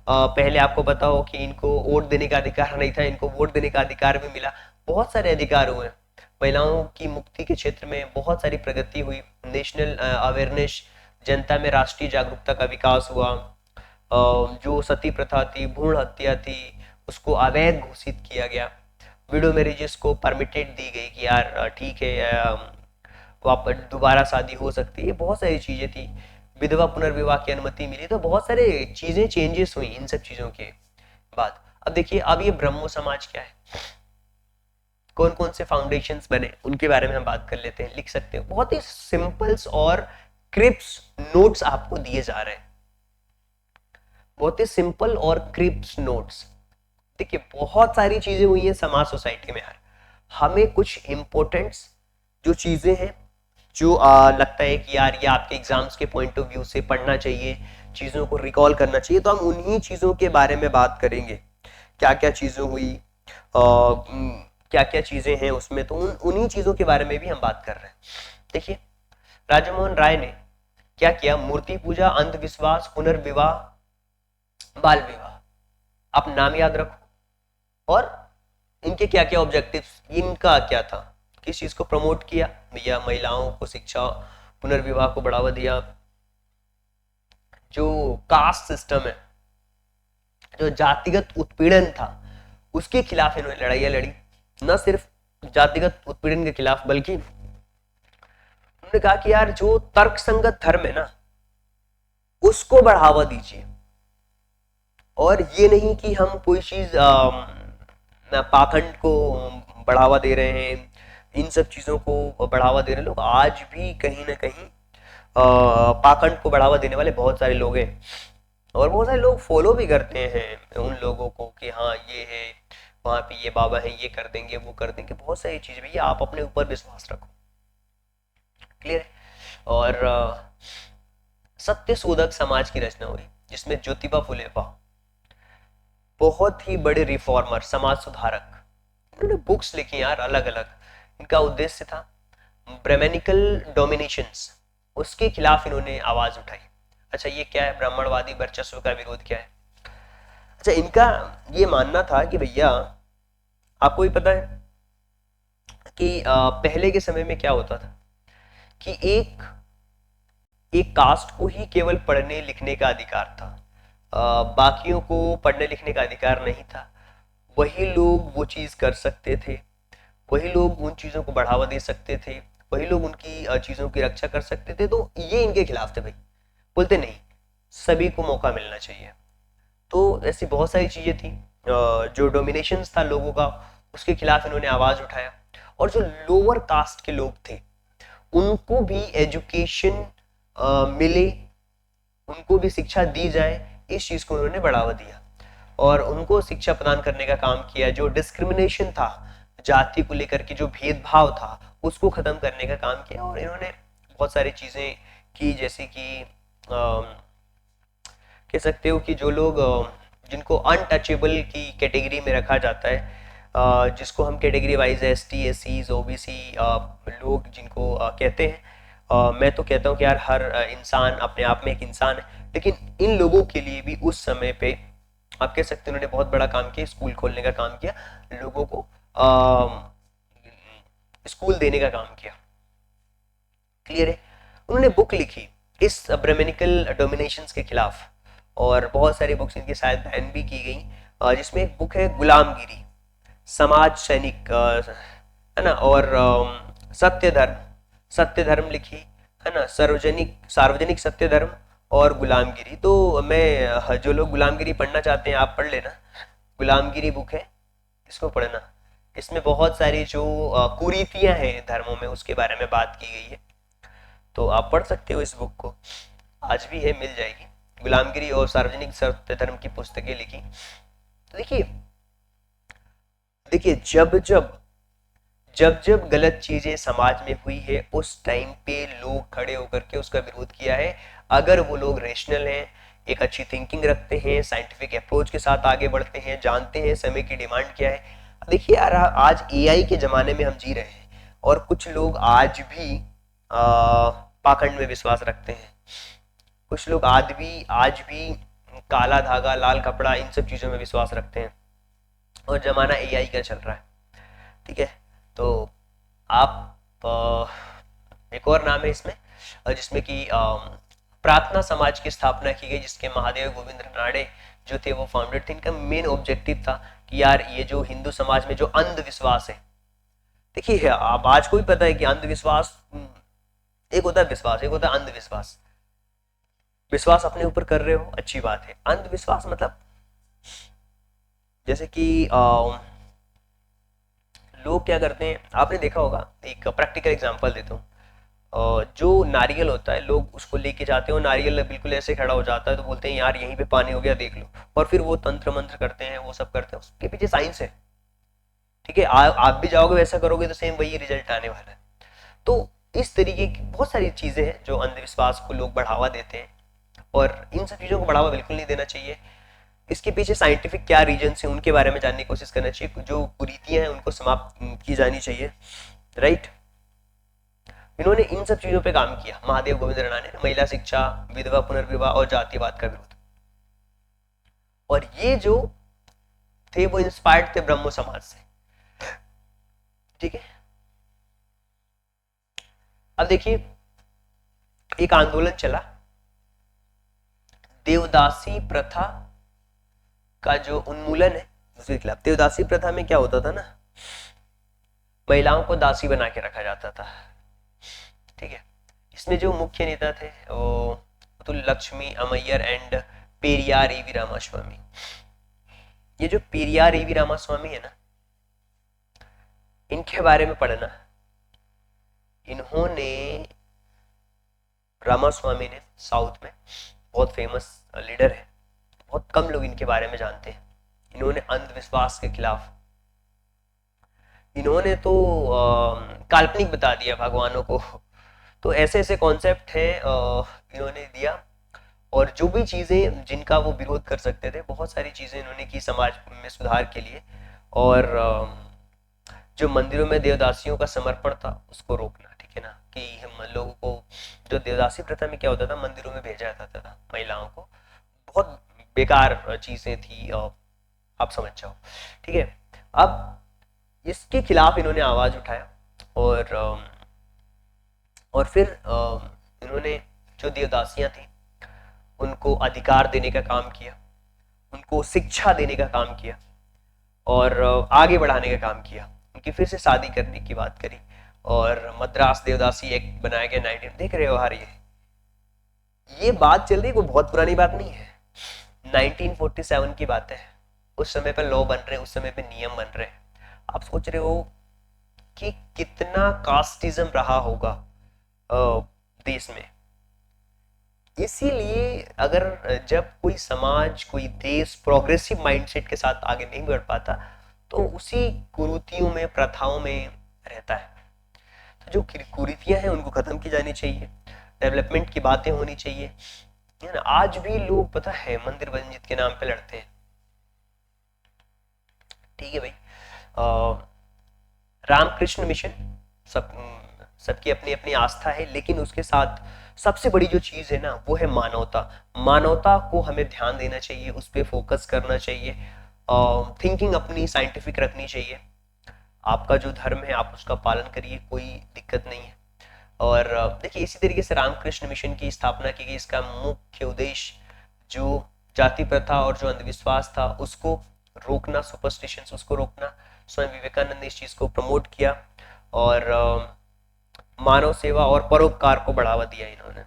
पहले आपको पता हो कि इनको वोट देने का अधिकार नहीं था, इनको वोट देने का अधिकार भी मिला। बहुत सारे अधिकार हुए। महिलाओं की मुक्ति के क्षेत्र में बहुत सारी प्रगति हुई। नेशनल अवेयरनेस, जनता में राष्ट्रीय जागरूकता का विकास हुआ। जो सती प्रथा थी, भ्रूण हत्या थी, उसको अवैध घोषित किया गया। विडो मैरिजेस को परमिटेड दी गई कि यार ठीक है, वापस दोबारा शादी हो सकती है। बहुत सारी चीजें थी। विधवा पुनर्विवाह की अनुमति मिली। तो बहुत सारे चीजें चेंजेस हुई इन सब चीजों के बाद। अब देखिए, अब ये ब्रह्मो समाज क्या है, कौन कौन से फाउंडेशंस बने, उनके बारे में हम बात कर लेते हैं। लिख सकते हो, बहुत ही सिंपल्स और क्रिप्स नोट्स आपको दिए जा रहे हैं। बहुत ही सिंपल और क्रिप्स नोट्स। देखिए, बहुत सारी चीजें हुई हैं समाज सोसाइटी में यार। हमें कुछ इंपॉर्टेंट्स जो चीजें हैं जो लगता है कि यार ये आपके एग्जाम्स के पॉइंट ऑफ व्यू से पढ़ना चाहिए, चीजों को रिकॉल करना चाहिए, तो हम उन्हीं चीजों के बारे में बात करेंगे। क्या क्या चीजें हुई, क्या क्या चीजें हैं उसमें, तो उन्हीं चीजों के बारे में भी हम बात कर रहे हैं। देखिए, राजा मोहन राय ने क्या किया? मूर्ति पूजा, अंधविश्वास, पुनर्विवाह, बाल विवाह, आप नाम याद रखो। और इनके क्या क्या ऑब्जेक्टिव्स, इनका क्या था, किस चीज को प्रमोट किया भैया? महिलाओं को शिक्षा, पुनर्विवाह को बढ़ावा दिया। जो कास्ट सिस्टम है, जो जातिगत उत्पीड़न था, उसके खिलाफ इन्होंने लड़ाइयां लड़ी। न सिर्फ जातिगत उत्पीड़न के खिलाफ, बल्कि उन्होंने कहा कि यार जो तर्कसंगत धर्म है ना, उसको बढ़ावा दीजिए। और ये नहीं कि हम कोई चीज पाखंड को बढ़ावा दे रहे हैं, इन सब चीजों को बढ़ावा दे रहे लोग आज भी कहीं ना कहीं पाखंड को बढ़ावा देने वाले बहुत सारे लोग हैं। और बहुत सारे लोग फॉलो भी करते हैं उन लोगों को कि हाँ ये है, वहां पे ये बाबा है, ये कर देंगे, वो कर देंगे। बहुत सारी चीज भैया, आप अपने ऊपर विश्वास रखो। क्लियर है? और सत्य शोधक समाज की रचना हुई, जिसमें ज्योतिबा फुले बहुत ही बड़े रिफॉर्मर, समाज सुधारक, उन्होंने बुक्स लिखी यार अलग अलग। इनका उद्देश्य था ब्राह्मणिकल डोमिनेशंस, उसके खिलाफ इन्होंने आवाज उठाई। अच्छा, ये क्या है? ब्राह्मणवादी वर्चस्व का विरोध क्या है? अच्छा, इनका ये मानना था कि भैया, आपको भी पता है कि पहले के समय में क्या होता था कि एक एक कास्ट को ही केवल पढ़ने लिखने का अधिकार था, बाकियों को पढ़ने लिखने का अधिकार नहीं था। वही लोग वो चीज कर सकते थे, वही लोग उन चीजों को बढ़ावा दे सकते थे, वही लोग उनकी चीजों की रक्षा कर सकते थे। तो ये इनके खिलाफ थे भाई, बोलते नहीं, सभी को मौका मिलना चाहिए। तो ऐसी बहुत सारी चीजें थी, जो डोमिनेशन था लोगों का, उसके खिलाफ इन्होंने आवाज उठाया। और जो लोअर कास्ट के लोग थे उनको भी एजुकेशन मिले, उनको भी शिक्षा दी जाए, इस चीज को उन्होंने बढ़ावा दिया और उनको शिक्षा प्रदान करने का काम किया। जो डिस्क्रिमिनेशन था, जाति को लेकर के जो भेदभाव था, उसको खत्म करने का काम किया। और इन्होंने बहुत सारी चीजें की, जैसे कि कह सकते हो कि जो लोग जिनको अनटचेबल की कैटेगरी में रखा जाता है, जिसको हम category wise S T, S C, OBC लोग जिनको कहते हैं, मैं तो कहता हूँ कि यार हर इंसान अपने आप में एक इंसान है, लेकिन इन लोगों के लिए भी उस समय पे आप कह सकते हैं उन्होंने बहुत बड़ा काम किया, स्कूल खोलने का काम किया, लोगों को स्कूल देने का काम किया। क्लियर है? उन्होंने बुक लिखी इस ब्राह्मणिकल डोमिनेशंस के खिलाफ, और बहुत सारी बुक्स इनकी शायद बैन भी की गई, जिसमें एक बुक है गुलामगिरी, समाज सैनिक, है ना, और सत्य धर्म, सत्य धर्म लिखी, है ना, सार्वजनिक सार्वजनिक सत्य धर्म और गुलामगिरी। तो मैं, जो लोग गुलामगिरी पढ़ना चाहते हैं आप पढ़ लेना, गुलामगिरी बुक है, इसको पढ़ना। इसमें बहुत सारी जो कुरीतियां हैं धर्मों में उसके बारे में बात की गई है, तो आप पढ़ सकते हो इस बुक को, आज भी है, मिल जाएगी। गुलामगिरी और सार्वजनिक सत्य धर्म की पुस्तकें लिखी। तो देखिए देखिए जब जब गलत चीजें समाज में हुई है उस टाइम पे लोग खड़े होकर के उसका विरोध किया है। अगर वो लोग रेशनल हैं, एक अच्छी थिंकिंग रखते हैं, साइंटिफिक अप्रोच के साथ आगे बढ़ते हैं, जानते हैं समय की डिमांड क्या है। देखिए यार, आज एआई के जमाने में हम जी रहे हैं और कुछ लोग आज भी पाखंड में विश्वास रखते हैं, कुछ लोग आज भी काला धागा, लाल कपड़ा, इन सब चीजों में विश्वास रखते हैं, और जमाना एआई का चल रहा है। ठीक है? तो आप एक और नाम है इसमें, जिसमें कि प्रार्थना समाज की स्थापना की गई, जिसके महादेव गोविंद रानड़े जो थे वो फाउंडर थे। इनका मेन ऑब्जेक्टिव था कि यार ये जो हिंदू समाज में जो अंधविश्वास है, देखिए आप आज को भी पता है कि अंधविश्वास, एक होता है विश्वास, एक होता है अंधविश्वास। विश्वास अपने ऊपर कर रहे हो, अच्छी बात है। अंधविश्वास मतलब जैसे कि लोग क्या करते हैं, आपने देखा होगा, एक प्रैक्टिकल एग्जांपल देता हूँ। जो नारियल होता है, लोग उसको लेके जाते हैं और नारियल बिल्कुल ऐसे खड़ा हो जाता है, तो बोलते हैं यार यहीं पे पानी हो गया, देख लो। और फिर वो तंत्र मंत्र करते हैं, वो सब करते हैं, उसके पीछे साइंस है। ठीक है? आप भी जाओगे वैसा करोगे तो सेम वही रिजल्ट आने वाला है। तो इस तरीके की बहुत सारी चीजें हैं जो अंधविश्वास को लोग बढ़ावा देते हैं, और इन सब चीजों को बढ़ावा बिल्कुल नहीं देना चाहिए। इसके पीछे साइंटिफिक क्या रीजंस हैं उनके बारे में जानने की कोशिश करना चाहिए, जो कुरीतियां हैं उनको समाप्त की जानी चाहिए। राइट? इन्होंने इन सब चीजों पे काम किया, महादेव गोविंद रानड़े ने, महिला शिक्षा, विधवा पुनर्विवाह और जातिवाद का विरोध। और ये जो थे वो इंस्पायर्ड थे ब्रह्मो समाज से। ठीक है? अब देखिए, एक आंदोलन चला देवदासी प्रथा का जो उन्मूलन है उसके खिलाफ। देवदासी प्रथा में क्या होता था ना, महिलाओं को दासी बना के रखा जाता था। ठीक है? इसमें जो मुख्य नेता थे वो अतुल लक्ष्मी अमैयर एंड पेरियार एवी रामास्वामी। ये जो पेरियार एवी रामास्वामी है ना, इनके बारे में पढ़ना। इन्होंने, रामास्वामी ने साउथ में बहुत फेमस लीडर है, बहुत कम लोग इनके बारे में जानते हैं। इन्होंने अंधविश्वास के खिलाफ, इन्होंने तो काल्पनिक बता दिया भगवानों को। तो ऐसे ऐसे कॉन्सेप्ट है इन्होंने दिया, और जो भी चीजें जिनका वो विरोध कर सकते थे, बहुत सारी चीजें इन्होंने की समाज में सुधार के लिए। और जो मंदिरों में देवदासियों का समर्पण था उसको रोकना। ठीक है ना, कि हम लोगों को, जो देवदासी प्रथा में क्या होता था, मंदिरों में भेजा जाता था महिलाओं को, बहुत बेकार चीजें थी, आप समझ जाओ। ठीक है? अब इसके खिलाफ इन्होंने आवाज उठाया, और फिर इन्होंने जो देवदासियां थी उनको अधिकार देने का काम किया, उनको शिक्षा देने का काम किया और आगे बढ़ाने का काम किया। उनकी फिर से शादी करने की बात करी और मद्रास देवदासी एक्ट बनाया गया 19 देख रहे हो यार, ये बात चल रही है, कोई बहुत पुरानी बात नहीं है, 1947 की बात है। उस समय पे लॉ बन रहे हैं, उस समय पे नियम बन रहे हैं। आप सोच रहे हो कि कितना कास्टिज्म रहा होगा देश में। इसीलिए अगर जब कोई समाज, कोई देश प्रोग्रेसिव माइंडसेट के साथ आगे नहीं बढ़ पाता तो उसी कुरीतियों में, प्रथाओं में रहता है। तो जो कुरीतियां हैं उनको खत्म की जानी चाहिए, डेवलपमेंट की बातें होनी चाहिए, है ना। आज भी लोग पता है मंदिर मस्जिद के नाम पे लड़ते हैं, ठीक है भाई। रामकृष्ण मिशन सबकी अपनी अपनी आस्था है, लेकिन उसके साथ सबसे बड़ी जो चीज है ना वो है मानवता। मानवता को हमें ध्यान देना चाहिए, उस पर फोकस करना चाहिए, थिंकिंग अपनी साइंटिफिक रखनी चाहिए। आपका जो धर्म है आप उसका पालन करिए, कोई दिक्कत नहीं है। और देखिए इसी तरीके से रामकृष्ण मिशन की स्थापना की गई। इसका मुख्य उद्देश्य जो जाति प्रथा और जो अंधविश्वास था उसको रोकना, सुपरस्टिशंस उसको रोकना। स्वामी विवेकानंद ने इस चीज को प्रमोट किया और मानव सेवा और परोपकार को बढ़ावा दिया इन्होंने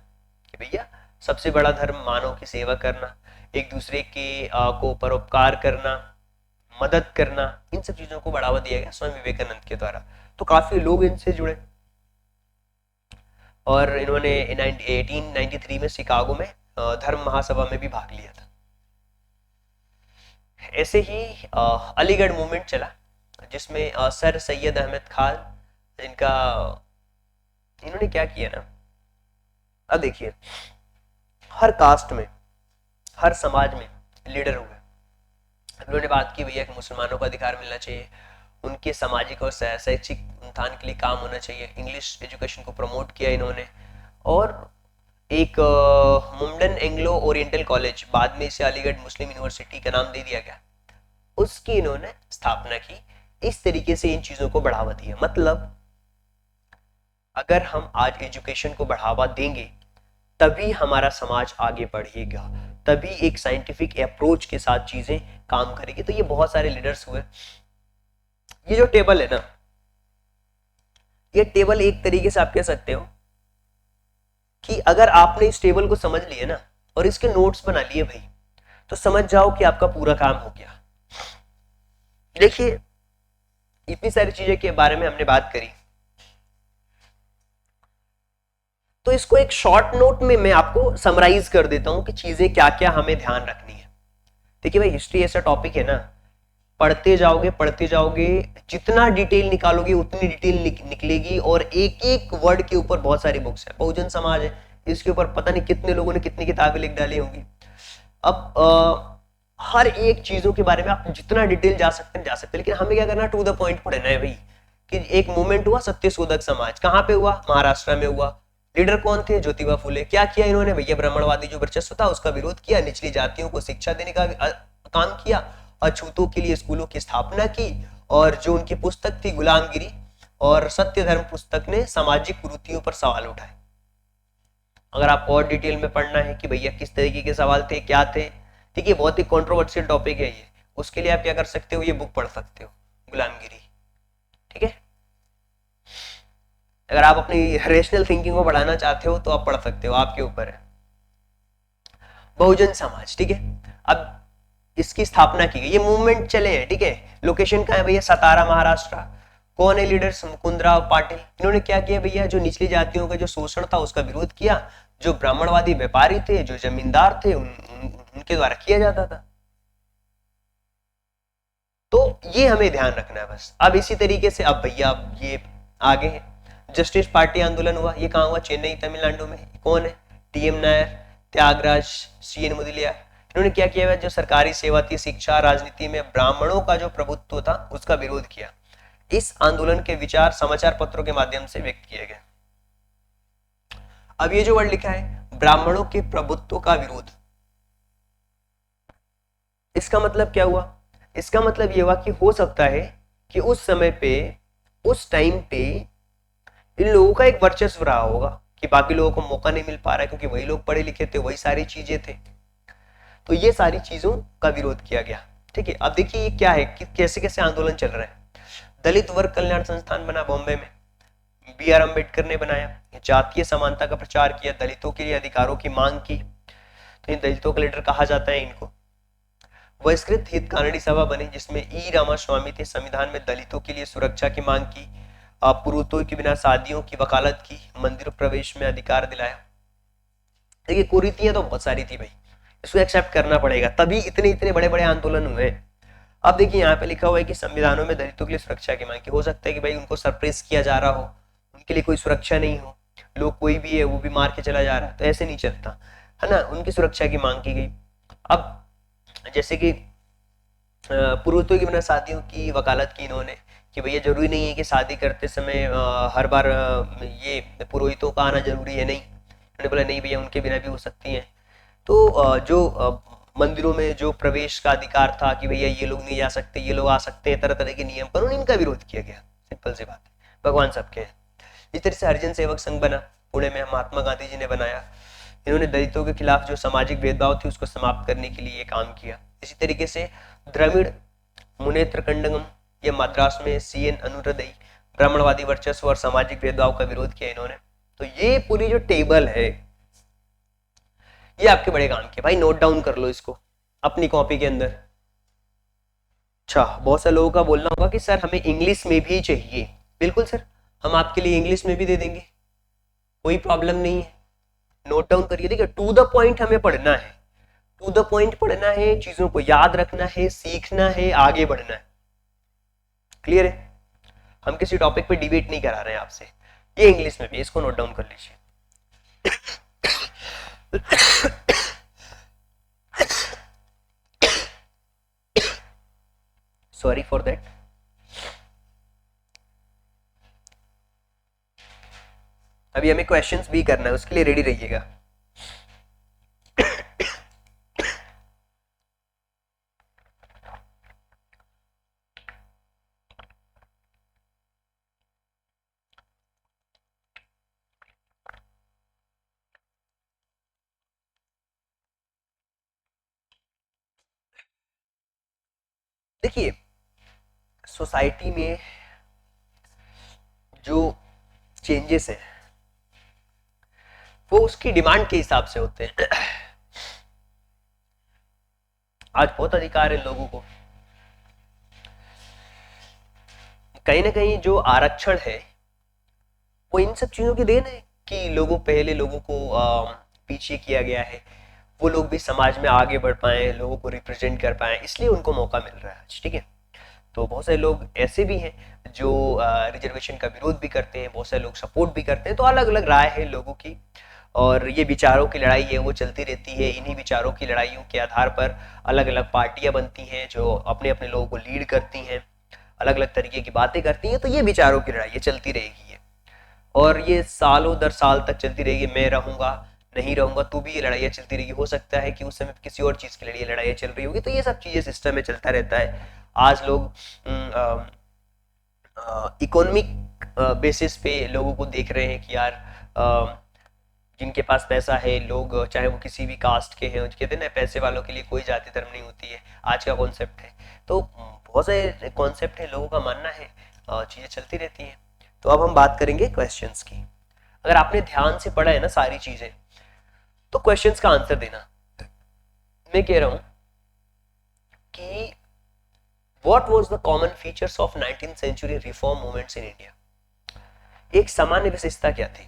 कि भैया सबसे बड़ा धर्म मानव की सेवा करना, एक दूसरे के को परोपकार करना, मदद करना, इन सब चीजों को बढ़ावा दिया गया स्वामी विवेकानंद के द्वारा। तो काफी लोग इनसे जुड़े और इन्होंने 1893 में शिकागो में धर्म महासभा में भी भाग लिया था। ऐसे ही अलीगढ़ मूवमेंट चला जिसमें सर सैयद अहमद खान, जिनका इन्होंने क्या किया ना, अब देखिए हर कास्ट में, हर समाज में लीडर हुए। उन्होंने बात की भैया कि मुसलमानों को अधिकार मिलना चाहिए, उनके सामाजिक और शैक्षिक उत्थान के लिए काम होना चाहिए। इंग्लिश एजुकेशन को प्रमोट किया इन्होंने और एक मुंडन एंग्लो ओरिएंटल कॉलेज, बाद में इसे अलीगढ़ मुस्लिम यूनिवर्सिटी का नाम दे दिया गया, उसकी इन्होंने स्थापना की। इस तरीके से इन चीजों को बढ़ावा दिया। मतलब अगर हम आज एजुकेशन को बढ़ावा देंगे तभी हमारा समाज आगे बढ़ेगा, तभी एक साइंटिफिक अप्रोच के साथ चीजें काम करेगी। तो ये बहुत सारे लीडर्स हुए। ये जो टेबल है ना, ये टेबल एक तरीके से आप कह सकते हो कि अगर आपने इस टेबल को समझ लिया ना और इसके नोट्स बना लिए भाई, तो समझ जाओ कि आपका पूरा काम हो गया। देखिए इतनी सारी चीजें के बारे में हमने बात करी, तो इसको एक शॉर्ट नोट में मैं आपको समराइज कर देता हूं कि चीजें क्या क्या हमें ध्यान रखनी है। देखिए भाई हिस्ट्री ऐसा टॉपिक है ना, पढ़ते जाओगे, जितना डिटेल निकालोगे उतनी डिटेल निकलेगी और एक एक वर्ड के ऊपर बहुत सारी बुक्स है। बहुजन समाज है, इसके ऊपर पता नहीं कितने लोगों ने कितनी किताबें लिख डाली होंगी। अब हर एक चीजों के बारे में आप जितना डिटेल जा सकते हैं, लेकिन हमें क्या करना, टू द पॉइंट पढ़ना है भाई। कि एक मूवमेंट हुआ सत्यशोधक समाज, कहाँ पे हुआ, महाराष्ट्र में हुआ। लीडर कौन थे, ज्योतिबा फुले। क्या किया इन्होंने भैया, ब्राह्मणवादी जो वर्चस्व था उसका विरोध किया, निचली जातियों को शिक्षा देने का काम किया, अछूतों के लिए स्कूलों की स्थापना की, और जो उनकी पुस्तक थी गुलामगिरी और सत्य धर्म पुस्तक ने सामाजिक कुरीतियों पर सवाल उठाए। अगर आप और डिटेल में पढ़ना है कि भैया किस तरीके के सवाल थे, क्या थे, ठीक है, बहुत ही कंट्रोवर्शियल टॉपिक है ये, उसके लिए आप क्या कर सकते हो, ये बुक पढ़ सकते हो, गुलामगिरी। ठीक है, अगर आप अपनी रेशनल थिंकिंग को बढ़ाना चाहते हो तो आप पढ़ सकते हो, आपके ऊपर है। बहुजन समाज, ठीक है, अब इसकी स्थापना की गई, ये मूवमेंट चले हैं, ठीक है। लोकेशन कहाँ है भैया, सतारा महाराष्ट्र। कौन है लीडर, मुकुंदराव पाटिल। इन्होंने क्या किया भैया, जो निचली जातियों का जो शोषण था उसका विरोध किया, जो ब्राह्मणवादी व्यापारी थे, जो जमींदार थे, उनके द्वारा किया जाता था। तो ये हमें ध्यान रखना है बस। अब इसी तरीके से अब भैया ये आगे है, जस्टिस पार्टी आंदोलन हुआ, ये कहाँ हुआ, चेन्नई तमिलनाडु में। कौन है, टीएम नायर, त्यागराज, सीएन मुदलिया। इन्होंने क्या किया, जो सरकारी सेवा थी, शिक्षा, राजनीति में ब्राह्मणों का जो प्रभुत्व था उसका विरोध किया। इस आंदोलन के विचार समाचार पत्रों के माध्यम से व्यक्त किए गए। अब ये जो वर्ड लिखा है, ब्राह्मणों के प्रभुत्व का विरोध, इसका मतलब क्या हुआ, इसका मतलब ये हुआ कि हो सकता है कि उस समय पे, उस टाइम पे इन लोगों का एक वर्चस्व रहा होगा कि बाकी लोगों को मौका नहीं मिल पा रहा है, क्योंकि वही लोग पढ़े लिखे थे, वही सारी चीजें थे। तो ये सारी चीजों का विरोध किया गया। ठीक है, अब देखिए ये क्या है कि कैसे कैसे आंदोलन चल रहा है। दलित वर्ग कल्याण संस्थान बना बॉम्बे में, B.R. अम्बेडकर ने बनाया। जातीय समानता का प्रचार किया, दलितों के लिए अधिकारों की मांग की। तो इन दलितों का लीडर कहा जाता है इनको। बहिष्कृत हितकारिणी सभा बनी, जिसमें ई रामास्वामी थे। संविधान में दलितों के लिए सुरक्षा की मांग की, पुरुषों के बिना शादियों की वकालत की, मंदिर प्रवेश में अधिकार दिलाया। देखिए कुरीतियां तो बहुत सारी थी भाई, इसको एक्सेप्ट करना पड़ेगा, तभी इतने इतने बड़े बड़े आंदोलन हुए। अब देखिए यहाँ पे लिखा हुआ है कि संविधानों में दलितों के लिए सुरक्षा की मांग की। हो सकता है कि भाई उनको सरप्रेस किया जा रहा हो, उनके लिए कोई सुरक्षा नहीं हो, लोग कोई भी है वो भी मार के चला जा रहा है, तो ऐसे नहीं चलता है ना। उनकी सुरक्षा की मांग की गई। अब जैसे कि पुरोहितों की बिना शादियों की वकालत की इन्होंने, कि भैया जरूरी नहीं है कि शादी करते समय हर बार ये पुरोहितों का आना जरूरी है, नहीं। उन्होंने बोला नहीं भैया उनके बिना भी हो सकती हैं। तो जो मंदिरों में जो प्रवेश का अधिकार था कि भैया ये लोग नहीं जा सकते, ये लोग आ सकते हैं, तरह तरह के नियम कानून, इनका विरोध किया गया। सिंपल सी बात है, भगवान सबके हैं। इस तरह से हरिजन सेवक संघ बना, पुणे में महात्मा गांधी जी ने बनाया। इन्होंने दलितों के खिलाफ जो सामाजिक भेदभाव थी उसको समाप्त करने के लिए काम किया। इसी तरीके से द्रविड़ मुनेत्र कंडगम, या मद्रास में CN अनुरदई, ब्राह्मणवादी वर्चस्व और सामाजिक भेदभाव का विरोध किया इन्होंने। तो ये पूरी जो टेबल है ये आपके बड़े काम की, भाई नोट डाउन कर लो इसको अपनी कॉपी के अंदर। अच्छा, बहुत सारे लोगों का बोलना होगा कि सर हमें इंग्लिश में भी चाहिए। बिल्कुल सर, हम आपके लिए इंग्लिश में भी दे देंगे, कोई प्रॉब्लम नहीं है। नोट डाउन करिए। देखिए टू द पॉइंट हमें पढ़ना है, टू द पॉइंट पढ़ना है, चीजों को याद रखना है, सीखना है, आगे बढ़ना है। क्लियर है, हम किसी टॉपिक पे डिबेट नहीं करा रहे हैं आपसे। ये इंग्लिश में भी, इसको नोट डाउन कर लीजिए। Sorry for that. अभी हमें क्वेश्चंस भी करना है, उसके लिए रेडी रहिएगा। देखिए सोसाइटी में जो चेंजेस है वो उसकी डिमांड के हिसाब से होते हैं। आज बहुत अधिकार है लोगों को, कहीं ना कहीं जो आरक्षण है वो इन सब चीजों की देन है कि लोगों पहले लोगों को पीछे किया गया है, वो लोग भी समाज में आगे बढ़ पाए, लोगों को रिप्रेजेंट कर पाए, इसलिए उनको मौका मिल रहा है। ठीक है, तो बहुत सारे लोग ऐसे भी हैं जो रिजर्वेशन का विरोध भी करते हैं, बहुत सारे लोग सपोर्ट भी करते हैं। तो अलग अलग राय है लोगों की, और ये विचारों की लड़ाई है वो चलती रहती है। इन्हीं विचारों की लड़ाइयों के आधार पर अलग अलग पार्टियां बनती हैं जो अपने अपने लोगों को लीड करती हैं, अलग अलग तरीके की बातें करती हैं। तो ये विचारों की लड़ाई ये चलती रहेगी, और ये सालों दर साल तक चलती रहेगी। मैं रहूंगा नहीं रहूंगा तो भी ये लड़ाइयाँ चलती रहेगी। हो सकता है कि उस समय किसी और चीज के लिए लड़ाइयाँ चल रही होगी। तो ये सब चीजें सिस्टम में चलता रहता है। आज लोग इकोनॉमिक बेसिस पे लोगों को देख रहे हैं कि यार जिनके पास पैसा है, लोग चाहे वो किसी भी कास्ट के हैं, कहते हैं ना पैसे वालों के लिए कोई जाति धर्म नहीं होती है, आज का कॉन्सेप्ट है। तो बहुत सारे कॉन्सेप्ट है, लोगों का मानना है, चीजें चलती रहती हैं। तो अब हम बात करेंगे क्वेश्चंस की। अगर आपने ध्यान से पढ़ा है ना सारी चीजें, तो क्वेश्चंस का आंसर देना। मैं कह रहा हूं कि what was the common features of 19th century reform movements in India. एक सामान्य विशेषता क्या थी,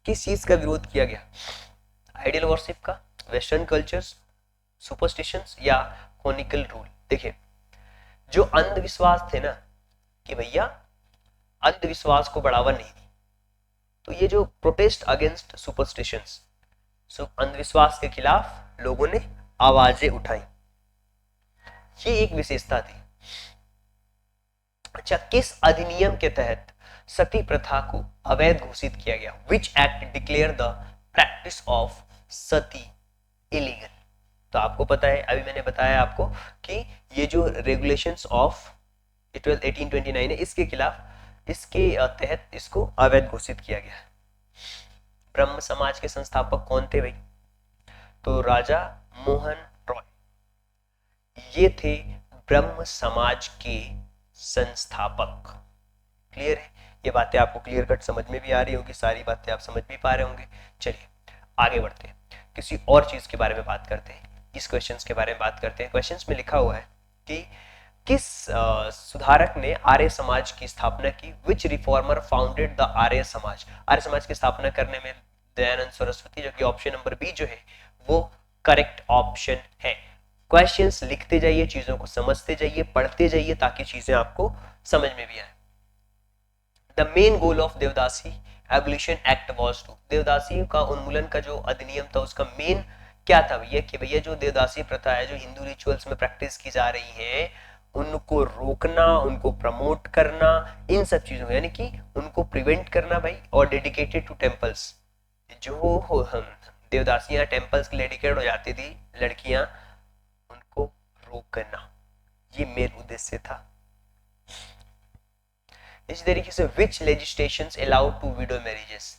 किस चीज का विरोध किया गया? आइडियल वर्शिप का, वेस्टर्न कल्चर्स, सुपरस्टिशंस, या कॉनिकल रूल। देखिए जो अंधविश्वास थे ना कि भैया अंधविश्वास को बढ़ावा नहीं दी, तो ये जो प्रोटेस्ट अगेंस्ट सुपरस्टिशंस, अंधविश्वास के खिलाफ लोगों ने आवाजें उठाई, ये एक विशेषता थी। अच्छा, किस अधिनियम के तहत सती प्रथा को अवैध घोषित किया गया? Which act declare the practice of Sati illegal? तो आपको पता है, अभी मैंने बताया आपको कि ये जो रेगुलेशंस ऑफ 1829 है, इसके खिलाफ इसके तहत इसको अवैध घोषित किया गया। ब्रह्म समाज के संस्थापक कौन थे भाई? तो राजा मोहन रॉय, ये थे ब्रह्म समाज के संस्थापक। क्लियर है? ये बातें आपको क्लियर कट समझ में भी आ रही होगी, सारी बातें आप समझ भी पा रहे होंगे। चलिए आगे बढ़ते हैं, किसी और चीज के बारे में बात करते हैं, इस क्वेश्चंस के बारे में बात करते हैं। क्वेश्चंस में लिखा हुआ है कि किस सुधारक ने आर्य समाज की स्थापना की? विच reformer founded the Arya Samaj? Arya Samaj की स्थापना करने में दयानंद सरस्वती, जो कि ऑप्शन नंबर बी जो है वो करेक्ट ऑप्शन है। क्वेश्चंस लिखते जाइए, चीजों को समझते जाइए, पढ़ते जाइए, ताकि चीजें आपको समझ में भी आए। The main goal of devadasi abolition act was to, devadasi का उन्मूलन का जो अधिनियम था उसका मेन क्या था भैया? कि भैया जो देवदासी प्रथा है, जो हिंदू रिचुअल्स में प्रैक्टिस की जा रही है, उनको रोकना, उनको प्रमोट करना, इन सब चीजों, यानी कि उनको प्रिवेंट करना भाई। और डेडिकेटेड टू टेम्पल्स, जो हम देवदासियां टेम्पल्स के डेडिकेट हो जाती थी लड़कियां, उनको रोकना, ये मेन उद्देश्य था। इसी तरीके से which legislations allowed to widow marriages,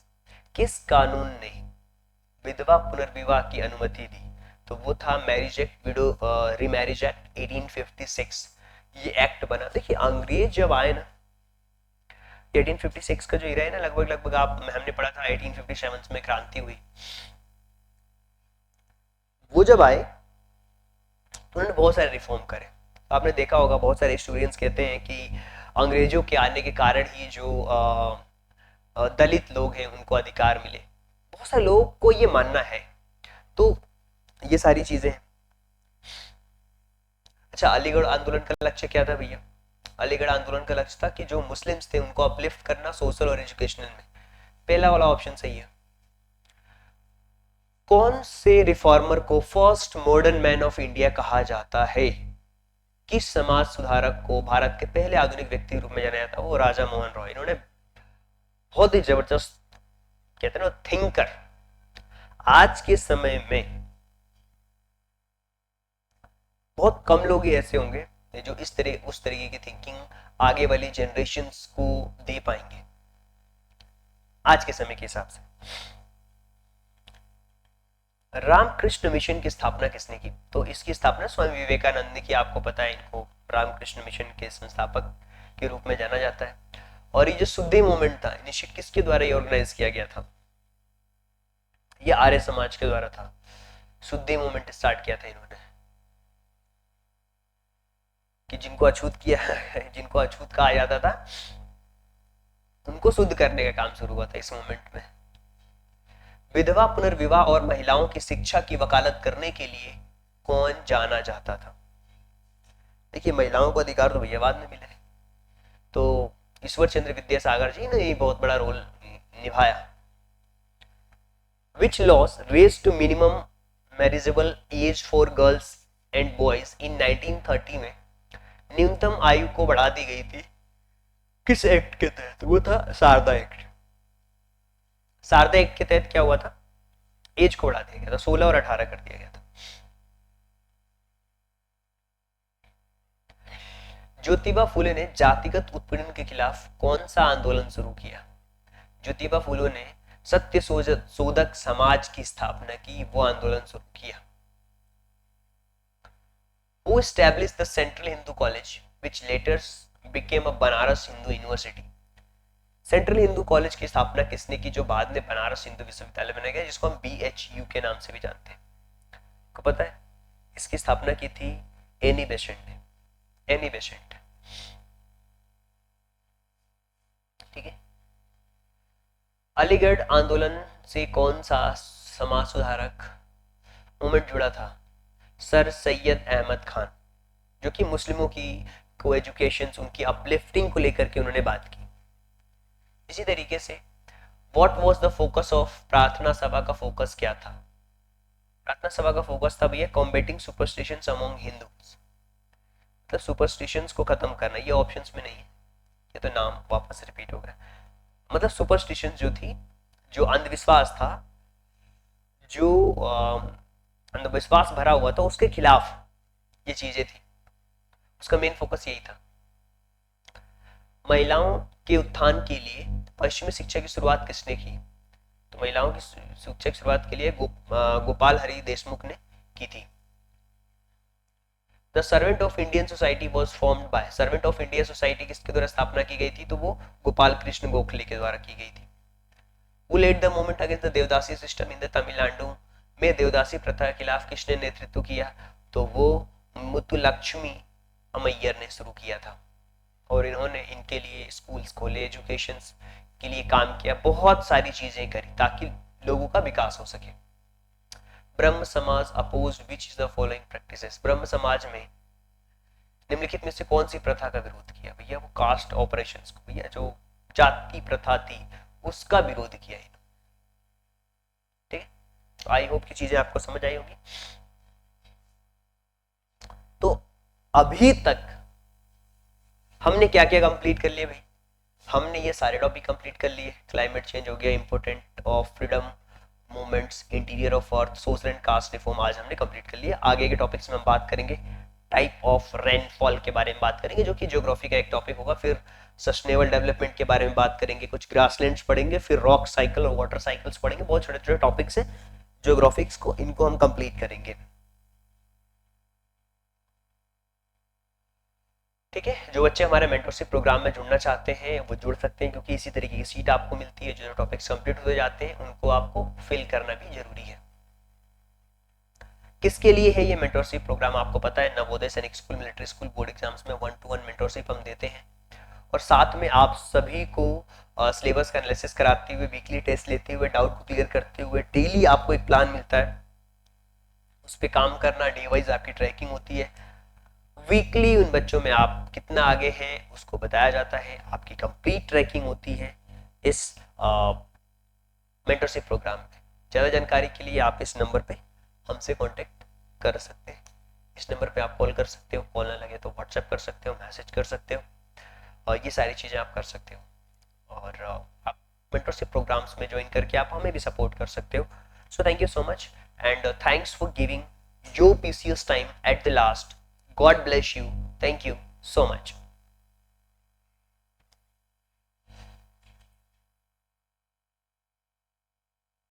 किस कानून ने विधवा पुनर्विवाह की अनुमति दी? तो वो था marriage act, window remarriage act 1856। ये एक्ट बना। देखिए अंग्रेज जब आए ना, 1856 का जो इरा है ना, लगभग लगभग आप हमने पढ़ा था 1857 में क्रांति हुई, वो जब आए तो उन्होंने बहुत सारे रिफॉर्म करे। आपने देखा होगा, बहुत सारे स्टूडेंट्स कहते हैं कि अंग्रेजों के आने के कारण ही जो दलित लोग हैं उनको अधिकार मिले। बहुत सारे लोगों को ये मानना है, तो ये सारी चीजें। अच्छा, अलीगढ़ आंदोलन का लक्ष्य क्या था भैया? अलीगढ़ आंदोलन का लक्ष्य था कि जो मुस्लिम्स थे उनको अपलिफ्ट करना सोशल और एजुकेशनल में। पहला वाला ऑप्शन सही है। कौन से रिफॉर्मर को first modern man of India कहा जाता है? किस समाज सुधारक को भारत के पहले आधुनिक व्यक्ति के रूप में जाना जाता है? वो राजा मोहन रॉय। इन्होंने बहुत ही जबरदस्त, कहते हैं ना, थिंकर। आज के समय में बहुत कम लोग ही ऐसे होंगे जो इस तरह उस तरीके की थिंकिंग आगे वाली जनरेशन्स को दे पाएंगे आज के समय के हिसाब से। रामकृष्ण मिशन की स्थापना किसने की? तो इसकी स्थापना स्वामी विवेकानंद ने की। आपको पता है, इनको रामकृष्ण मिशन के संस्थापक के रूप में जाना जाता है। और ये जो सुधे मूवमेंट था, निश्चित किसके द्वारा ये ऑर्गेनाइज किया गया था? ये आर्य समाज के द्वारा था। शुद्धि मूवमेंट स्टार्ट किया था इन्होंने, कि जिनको अछूत किया जिनको अछूत कहा जाता था उनको शुद्ध करने का काम शुरू हुआ था इस मूवमेंट में। विधवा पुनर्विवाह और महिलाओं की शिक्षा की वकालत करने के लिए कौन जाना जाता था? देखिए महिलाओं को अधिकार तो भैया बाद में मिला है, तो ईश्वर चंद्र विद्यासागर जी ने ये बहुत बड़ा रोल निभाया। Which laws raised to minimum marriageable age for girls and boys in 1930 में न्यूनतम आयु को बढ़ा दी गई थी? किस एक्ट के तहत? वो था शारदा एक्ट। शारदा एक्ट के तहत क्या हुआ था? एज को बढ़ा दिया गया था, 16 और 18 कर दिया गया था। ज्योतिबा फुले ने जातिगत उत्पीड़न के खिलाफ कौन सा आंदोलन शुरू किया? ज्योतिबा फुले ने सत्य शोधक समाज की स्थापना की, वो आंदोलन शुरू किया। Who established the Central Hindu College, which later became a Banaras Hindu University? Central Hindu college की स्थापना किसने की, जो बाद में बनारस हिंदू विश्वविद्यालय बना गया, जिसको हम BHU के नाम से भी जानते हैं? आपको पता है इसकी स्थापना की थी एनी बेसेंट ने। एनी बेसेंट, ठीक है। अलीगढ़ आंदोलन से कौन सा समाज सुधारक मूवमेंट जुड़ा था? सर सैयद अहमद खान, जो कि मुस्लिमों की को एजुकेशन, उनकी अपलिफ्टिंग को लेकर के उन्होंने बात की। इसी तरीके से what was the focus of प्रार्थना सभा का फोकस क्या था? प्रार्थना सभा का फोकस था भैया कॉम्बेटिंग सुपरस्टिशंस अमंग हिंदूज, मतलब सुपरस्टिशंस को खत्म करना। ये ऑप्शंस में नहीं है, ये तो नाम वापस रिपीट हो गया। मतलब सुपरस्टिशंस जो थी, जो अंधविश्वास था, जो अंधविश्वास भरा हुआ था, उसके खिलाफ ये चीजें थी, उसका मेन फोकस यही था। महिलाओं के उत्थान के लिए पश्चिमी शिक्षा की शुरुआत किसने की? तो महिलाओं की शिक्षा की शुरुआत के लिए गोपाल हरि देशमुख ने की थी। The servant of Indian society was formed by, servant of India society किसके द्वारा स्थापना की गई थी? तो वो गोपाल कृष्ण गोखले के द्वारा की गई थी। Who led the movement against the devadasi system in the Tamil Nadu में देवदासी प्रथा के खिलाफ किसने नेतृत्व किया? तो वो मुत्तुलक्ष्मी अमैयर ने शुरू किया था और इन्होंने इनके लिए स्कूल्स खोले, एजुकेशन के लिए काम किया, बहुत सारी चीजें करी ताकि लोगों का विकास हो सके। ब्रह्म समाज opposed which is the following practices, ब्रह्म समाज में निम्नलिखित में से कौन सी प्रथा का विरोध किया? भैया वो कास्ट ऑपरेशंस को, भैया जो जाति प्रथा थी उसका विरोध किया इन्होंने। ठीक है, तो आई होप की चीजें आपको समझ आई होगी। तो अभी तक हमने क्या क्या कंप्लीट कर लिया भाई? हमने ये सारे टॉपिक कंप्लीट कर लिए। क्लाइमेट चेंज हो गया, important of freedom movements, interior of earth, social and caste reform आज हमने कंप्लीट कर लिया। आगे के टॉपिक्स में हम बात करेंगे टाइप ऑफ रेनफॉल के बारे में बात करेंगे, जो कि ज्योग्राफी का एक टॉपिक होगा। फिर सस्टेनेबल डेवलपमेंट के बारे में बात करेंगे, कुछ ग्रासलैंड्स पढ़ेंगे, फिर रॉक साइकिल और वाटर साइकिल्स पढ़ेंगे। बहुत छोटे छोटे टॉपिक्स है ज्योग्राफिक्स को, इनको हम कंप्लीट करेंगे। ठीक है, जो बच्चे हमारे मेंटरशिप प्रोग्राम में जुड़ना चाहते हैं वो जुड़ सकते हैं, क्योंकि इसी तरीके की सीट आपको मिलती है। जो टॉपिक्स कंप्लीट हो जाते हैं उनको आपको फिल करना भी जरूरी है। किसके लिए है ये मेंटरशिप प्रोग्राम? आपको पता है, नवोदय सैनिक school, military school, board exams में 1-to-1 मेंटरशिप हम देते हैं और साथ में आप सभी को सिलेबस का एनालिसिस कराते हुए, वीकली टेस्ट लेते हुए, डाउट को क्लियर करते हुए, डेली आपको एक प्लान मिलता है, उस पर काम करना, डे वाइज आपकी ट्रैकिंग होती है। वीकली उन बच्चों में आप कितना आगे हैं उसको बताया जाता है, आपकी कंप्लीट ट्रैकिंग होती है इस मेंटरशिप प्रोग्राम में। ज़्यादा जानकारी के लिए आप इस नंबर पे हमसे कांटेक्ट कर सकते हैं। इस नंबर पे आप कॉल कर सकते हो, कॉल ना लगे तो व्हाट्सएप कर सकते हो, मैसेज कर सकते हो, और ये सारी चीज़ें आप कर सकते हो। और आप मेंटरशिप प्रोग्राम्स में ज्वाइन करके आप हमें भी सपोर्ट कर सकते हो। So thank you so much and thanks for giving your precious time at the last. God bless you. Thank you so much.